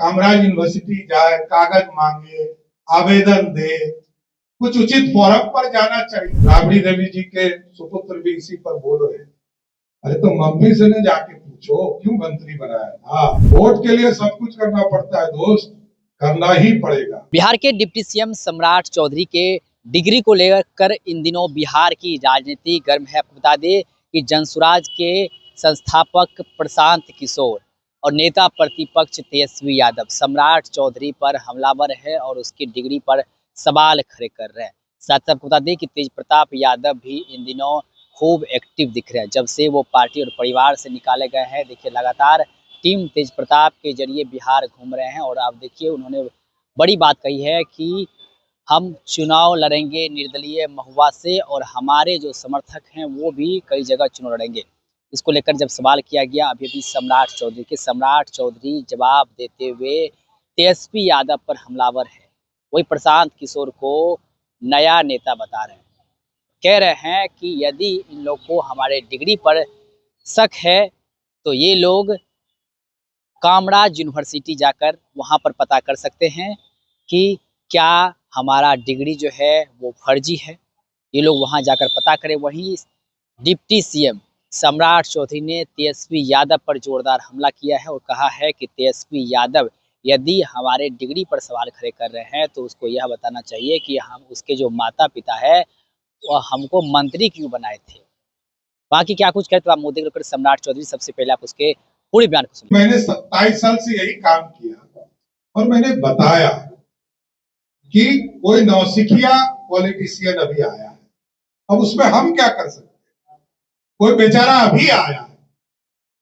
Kamaraj university जाए, कागज मांगे, आवेदन दे, कुछ उचित फोरम पर जाना चाहिए। राबड़ी देवी जी के सुपुत्र भी इसी पर बोल रहे हैं। अरे तो मम्मी से ने जाके पूछो क्यों मंत्री बनाया था। वोट के लिए सब कुछ करना पड़ता है दोस्त, करना ही पड़ेगा। बिहार के डिप्टी सीएम सम्राट चौधरी के डिग्री को लेकर इन दिनों बिहार की राजनीति गर्म है। आपको बता दें कि जनसुराज के संस्थापक प्रशांत किशोर और नेता प्रतिपक्ष तेजस्वी यादव सम्राट चौधरी पर हमलावर है और उसकी डिग्री पर सवाल खड़े कर रहे हैं। साथ आपको बता दें कि तेज प्रताप यादव भी इन दिनों खूब एक्टिव दिख रहे हैं जब से वो पार्टी और परिवार से निकाले गए हैं। देखिए लगातार टीम तेज प्रताप के जरिए बिहार घूम रहे हैं और आप देखिए उन्होंने बड़ी बात कही है कि हम चुनाव लड़ेंगे निर्दलीय महुआ से और हमारे जो समर्थक हैं वो भी कई जगह चुनाव लड़ेंगे। इसको लेकर जब सवाल किया गया अभी सम्राट चौधरी जवाब देते हुए तेजस्वी यादव पर हमलावर है, वही प्रशांत किशोर को नया नेता बता रहे हैं। कह रहे हैं कि यदि इन लोग को हमारे डिग्री पर शक है तो ये लोग कामराज यूनिवर्सिटी जाकर वहाँ पर पता कर सकते हैं कि क्या हमारा डिग्री जो है वो फर्जी है। ये लोग वहाँ जाकर पता करें। वहीं डिप्टी सीएम सम्राट चौधरी ने तेजस्वी यादव पर जोरदार हमला किया है और कहा है कि तेजस्वी यादव यदि हमारे डिग्री पर सवाल खड़े कर रहे हैं तो उसको यह बताना चाहिए कि हम उसके जो माता पिता है वो हमको मंत्री क्यों बनाए थे। बाकी क्या कुछ कहते आप मुद्दे लेकर सम्राट चौधरी, सबसे पहले आप उसके पूरे बयान को सुनिए। मैंने 27 साल से यही काम किया और मैंने बताया कि कोई नौसिखिया पॉलिटिशियन अभी आया है, अब उसमें हम क्या कर सकते हैं। कोई बेचारा अभी आया है,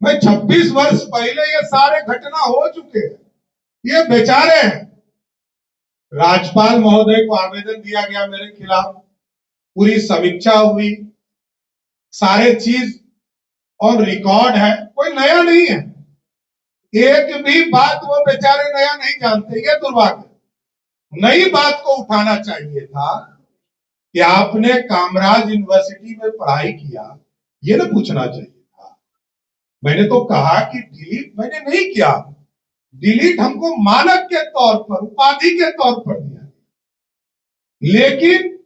मैं 26 वर्ष पहले ये सारे घटना हो चुके हैं, ये बेचारे हैं। राज्यपाल महोदय को आवेदन दिया गया मेरे खिलाफ, पूरी समीक्षा हुई, सारे चीज और रिकॉर्ड है, कोई नया नहीं है। एक भी बात वो बेचारे नया नहीं जानते, ये दुर्भाग्य। नई बात को उठाना चाहिए था कि आपने कामराज यूनिवर्सिटी में पढ़ाई किया, ये ना पूछना चाहिए था। मैंने तो कहा कि डिलीट मैंने नहीं किया, डिलीट हमको मानक के तौर पर, उपाधि के तौर पर दिया, लेकिन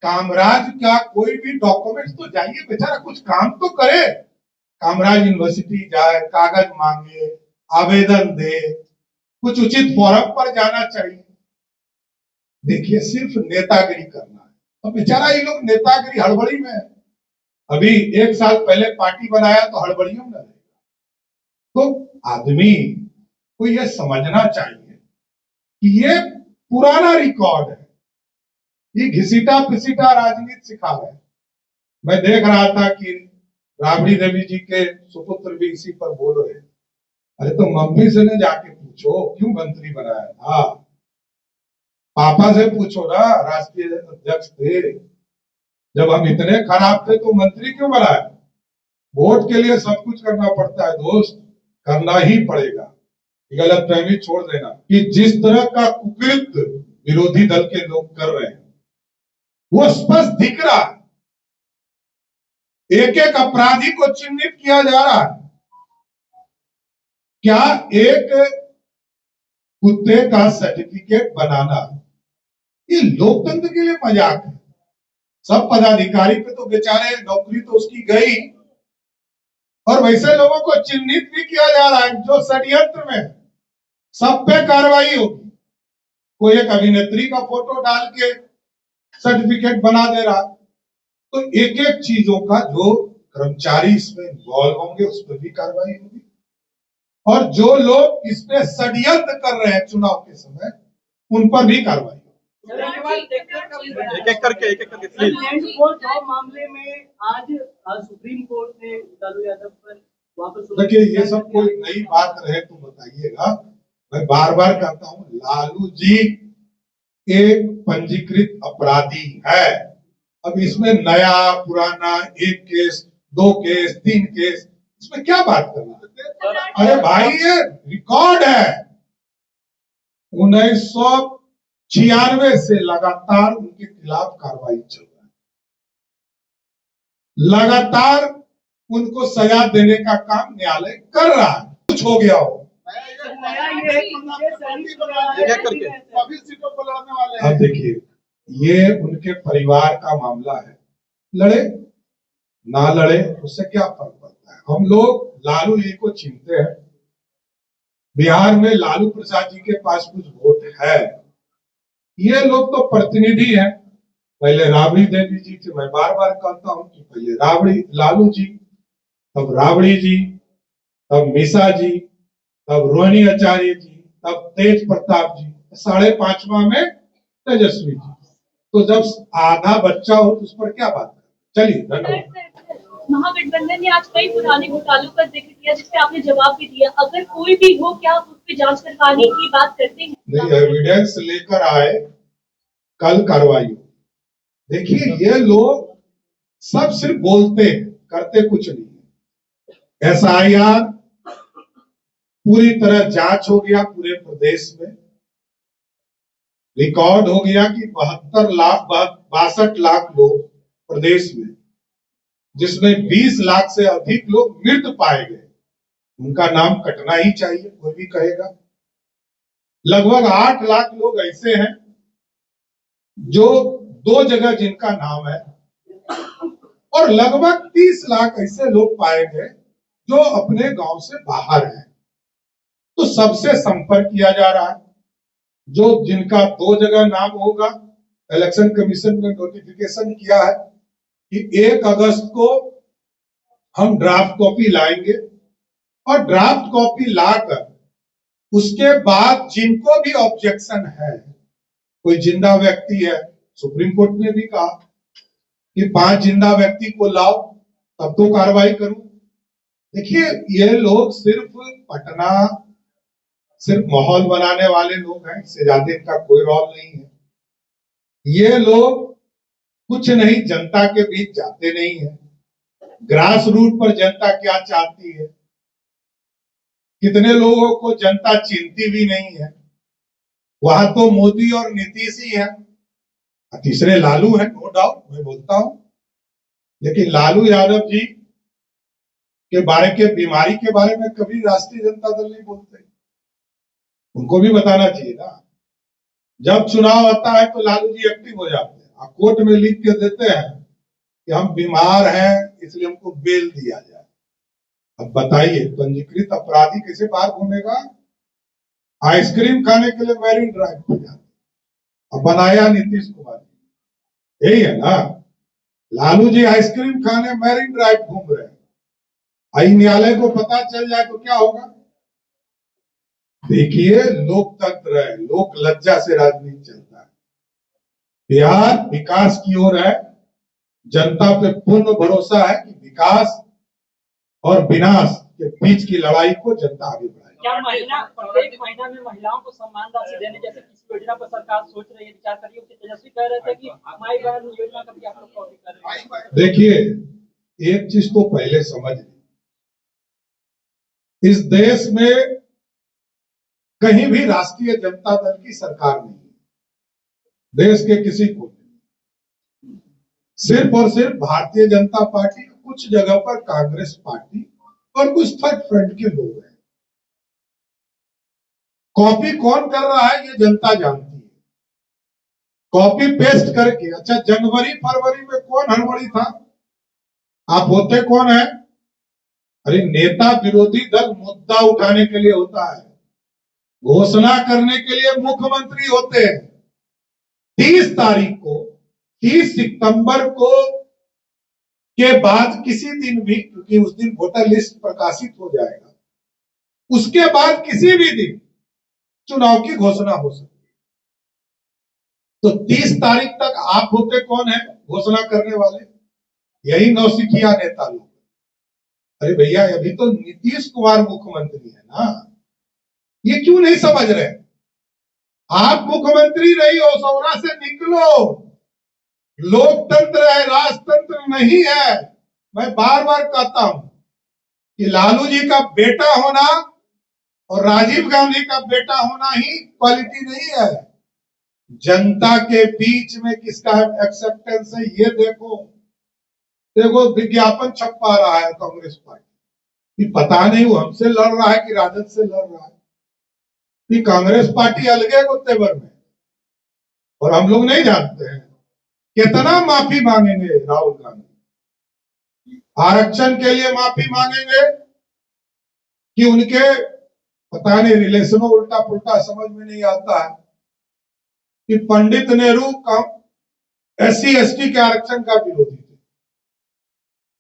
कामराज का कोई भी डॉक्यूमेंट्स तो जाइए, बेचारा कुछ काम तो करे। कामराज यूनिवर्सिटी जाए, कागज मांगे, आवेदन दे, कुछ उचित फोरम पर जाना चाहिए। देखिए सिर्फ नेतागिरी करना है, तो बेचारा ये लोग नेतागिरी हड़बड़ी में है। अभी 1 साल पहले पार्टी बनाया तो हड़बड़ियों में रहेगा। तो आदमी को यह समझना चाहिए कि ये पुराना रिकॉर्ड है, ये घिसीटा पिसीटा राजनीति सिखा रहे हैं। मैं देख रहा था कि राबड़ी देवी जी के सुपुत्र भी इसी पर बोल रहे हैं। अरे तो मम्मी से ने जाके पूछो क्यों मंत्री बनाया था, पापा से पूछो ना, राष्ट्रीय अध्यक्ष थे, जब हम इतने खराब थे तो मंत्री क्यों बनाए। वोट के लिए सब कुछ करना पड़ता है दोस्त, करना ही पड़ेगा। गलतफहमी छोड़ देना कि जिस तरह का कुकृत्य विरोधी दल के लोग कर रहे हैं वो स्पष्ट दिख रहा है। एक एक अपराधी को चिन्हित किया जा रहा है। क्या एक कुत्ते का सर्टिफिकेट बनाना ये लोकतंत्र के लिए मजाक है। सब पदाधिकारी पे तो बेचारे नौकरी तो उसकी गई, और वैसे लोगों को चिन्हित भी किया जा रहा है जो षड्यंत्र में, सब पे कार्रवाई होगी। कोई एक अभिनेत्री का फोटो डाल के सर्टिफिकेट बना दे रहा, तो एक एक चीजों का जो कर्मचारी इसमें इन्वॉल्व होंगे उस पर भी कार्रवाई होगी, और जो लोग इसमें षड्यंत्र कर रहे हैं चुनाव के समय उन पर भी कार्रवाई। एक एक करके मामले में आज सुप्रीम कोर्ट ने लालू यादव पर वापस। देखिए ये सब कोई नई बात रहे तो बताइएगा। मैं बार बार कहता हूँ लालू जी एक पंजीकृत अपराधी है। अब इसमें नया पुराना, 1 केस 2 केस 3 केस, इसमें क्या बात करना। अरे भाई ये रिकॉर्ड है, 1996 से लगातार उनके खिलाफ कार्रवाई चल रहा है, लगातार उनको सजा देने का काम न्यायालय कर रहा है। कुछ हो गया हो नया ये है कि मुझे सभी सीटों पर लड़ने वाले हैं। अब देखिए, ये उनके परिवार का मामला है, लड़े ना लड़े उससे क्या फर्क पड़ता है। हम लोग लालू जी को चिंते हैं, बिहार में लालू प्रसाद जी के पास कुछ वोट है, ये लोग तो प्रतिनिधि हैं। पहले राबड़ी देवी जी थे, मैं बार बार कहता हूं कि पहले राबड़ी लालू जी, तब राबड़ी जी, तब मीसा जी, तब रोहिणी आचार्य जी, तब तेज प्रताप जी, 5.5वां में तेजस्वी जी। तो जब आधा बच्चा हो तो उस पर क्या बात है। चलिए, धन्यवाद। महागठबंधन ने आज कई पुराने घोटालों का जिक्र किया, जिसपे आपने जवाब भी दिया। अगर कोई भी हो, क्या आप उस पर जांच करवाने की बात करते हैं? नहीं, एविडेंस लेकर आए, कल कार्रवाई हो। देखिए, ये लोग सब सिर्फ बोलते हैं, करते कुछ नहीं। SIR पूरी तरह जांच हो गया पूरे प्रदेश में, रिकॉर्ड हो गया कि 62 लाख लोग प्रदेश में, जिसमें 20 लाख से अधिक लोग मृत पाए गए, उनका नाम कटना ही चाहिए, कोई भी कहेगा। लगभग 8 लाख लोग ऐसे हैं जो 2 जगह जिनका नाम है, और लगभग 30 लाख ऐसे लोग पाए गए जो अपने गांव से बाहर हैं। तो सबसे संपर्क किया जा रहा है। जो जिनका 2 जगह नाम होगा, इलेक्शन कमीशन ने नोटिफिकेशन किया है कि 1 अगस्त को हम ड्राफ्ट कॉपी लाएंगे, और ड्राफ्ट कॉपी लाकर उसके बाद जिनको भी ऑब्जेक्शन है, कोई जिंदा व्यक्ति है, सुप्रीम कोर्ट ने भी कहा कि 5 जिंदा व्यक्ति को लाओ तब तो कार्रवाई करूं। देखिए, ये लोग सिर्फ पटना, सिर्फ माहौल बनाने वाले लोग हैं, इससे ज्यादा इनका कोई रोल नहीं है। ये लोग कुछ नहीं, जनता के बीच जाते नहीं है, ग्रास रूट पर जनता क्या चाहती है, कितने लोगों को जनता चिंती भी नहीं है। वहां तो मोदी और नीतीश ही है, तीसरे लालू है, नो डाउट, मैं बोलता हूं, लेकिन लालू यादव जी के बारे के बीमारी के बारे में कभी राष्ट्रीय जनता दल नहीं बोलते। उनको भी बताना चाहिए ना। जब चुनाव आता है तो लालू जी एक्टिव हो जाते हैं, कोर्ट में लिख के देते हैं कि हम बीमार हैं इसलिए हमको बेल दिया जाए। अब बताइए, पंजीकृत अपराधी कैसे बाहर घूमेगा। आइसक्रीम खाने के लिए मैरिन ड्राइव हो जाते, अब बनाया नीतीश कुमार, यही है ना। लालू जी आइसक्रीम खाने मैरिन ड्राइव घूम रहे हैं, आई न्यायालय को पता चल जाए तो क्या होगा। देखिए, लोकतंत्र है, लोक लज्जा से राजनीति चलता है। बिहार विकास की ओर है, जनता पे पूर्ण भरोसा है कि विकास और विनाश के बीच की लड़ाई को जनता आगे बढ़ाएगी। क्या प्रत्येक महीना में महिलाओं को सम्मान राशि देने जैसे किसी योजना पर सरकार सोच रही है, विचार कर रही है? तेजस्वी कह रहे थे कि माई बहन योजना का भी आप लोग कॉपी कर रहे हैं। देखिए, एक चीज तो पहले समझ ली, इस देश में कहीं भी राष्ट्रीय जनता दल की सरकार नहीं है, देश के किसी को नहीं। सिर्फ और सिर्फ भारतीय जनता पार्टी, कुछ जगह पर कांग्रेस पार्टी और कुछ थर्ड फ्रंट के लोग हैं। कॉपी कौन कर रहा है ये जनता जानती है, कॉपी पेस्ट करके। अच्छा, जनवरी फरवरी में कौन हड़बड़ी था, आप होते कौन है? अरे, नेता विरोधी दल मुद्दा उठाने के लिए होता है, घोषणा करने के लिए मुख्यमंत्री होते हैं। 30 तारीख को, 30 सितंबर को के बाद किसी दिन भी, क्योंकि उस दिन वोटर लिस्ट प्रकाशित हो जाएगा, उसके बाद किसी भी दिन चुनाव की घोषणा हो सकती है। तो 30 तारीख तक आप होते कौन है घोषणा करने वाले? यही नौसिखिया नेता लोग। अरे भैया, अभी तो नीतीश कुमार मुख्यमंत्री है ना, ये क्यों नहीं समझ रहे? आप मुख्यमंत्री नहीं हो, सौरा से निकलो। लोकतंत्र है, राजतंत्र नहीं है। मैं बार बार कहता हूं कि लालू जी का बेटा होना और राजीव गांधी का बेटा होना ही क्वालिटी नहीं है। जनता के बीच में किसका एक्सेप्टेंस है ये देखो। देखो, विज्ञापन छपवा रहा है कांग्रेस पार्टी, पता नहीं वो हमसे लड़ रहा है कि राजद से लड़ रहा है। कि कांग्रेस पार्टी अलग है गुत्तेबर में, और हम लोग नहीं जानते हैं कितना माफी मांगेंगे राहुल गांधी। आरक्षण के लिए माफी मांगेंगे कि उनके पता नहीं रिलेशनों उल्टा पुल्टा समझ में नहीं आता है कि पंडित नेहरू का SC/ST के आरक्षण का विरोधी थे,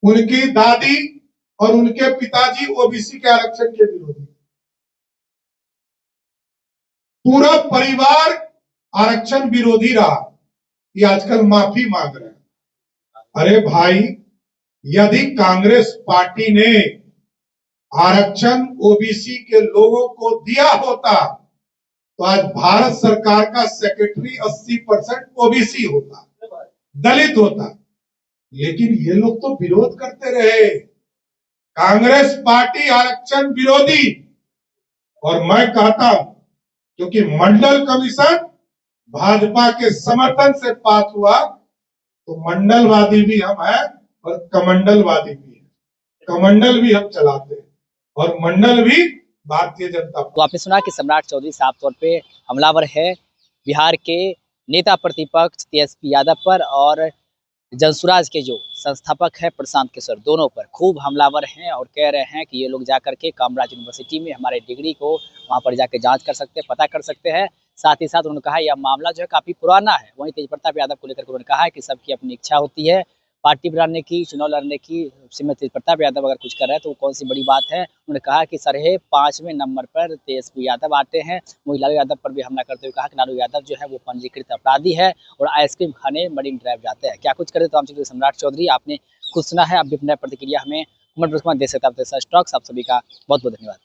उनकी दादी और उनके पिताजी OBC के आरक्षण के विरोधी, पूरा परिवार आरक्षण विरोधी रहा, ये आजकल माफी मांग रहे हैं। अरे भाई, यदि कांग्रेस पार्टी ने आरक्षण OBC के लोगों को दिया होता तो आज भारत सरकार का सेक्रेटरी 80% OBC होता, दलित होता। लेकिन ये लोग तो विरोध करते रहे, कांग्रेस पार्टी आरक्षण विरोधी। और मैं कहता हूं क्योंकि मंडल कमीशन भाजपा के समर्थन से पास हुआ, तो मंडलवादी भी हम हैं और कमंडलवादी भी हैं। कमंडल भी हम चलाते हैं और मंडल भी भारतीय जनता तो आपने सुना कि सम्राट चौधरी साफ तौर पे हमलावर है बिहार के नेता प्रतिपक्ष तेजस्वी यादव पर, और जनसुराज के जो संस्थापक है प्रशांत किशोर, दोनों पर खूब हमलावर हैं और कह रहे हैं कि ये लोग जा करके कामराज यूनिवर्सिटी में हमारे डिग्री को वहाँ पर जाके जांच कर सकते हैं, पता कर सकते हैं। साथ ही साथ उन्होंने कहा यह मामला जो है काफ़ी पुराना है। वहीं तेज प्रताप यादव को लेकर उन्होंने कहा है कि सबकी अपनी इच्छा होती है पार्टी बनाने की, चुनाव लड़ने की। उसमें तेज प्रताप यादव अगर कुछ कर रहे हैं तो वो कौन सी बड़ी बात है। उन्होंने कहा कि सरहे 5वें नंबर पर तेजस्वी यादव आते हैं। वही लालू यादव पर भी हमला करते हुए कहा कि लालू यादव जो है वो पंजीकृत अपराधी है और आइसक्रीम खाने मरीन ड्राइव जाते हैं। क्या कुछ करे तो हम चलिए सम्राट चौधरी, आपने कुछ सुना है, आप भी अपना प्रतिक्रिया हमें कमेंट बॉक्स में दे सकते हैं। आप सभी का बहुत बहुत धन्यवाद।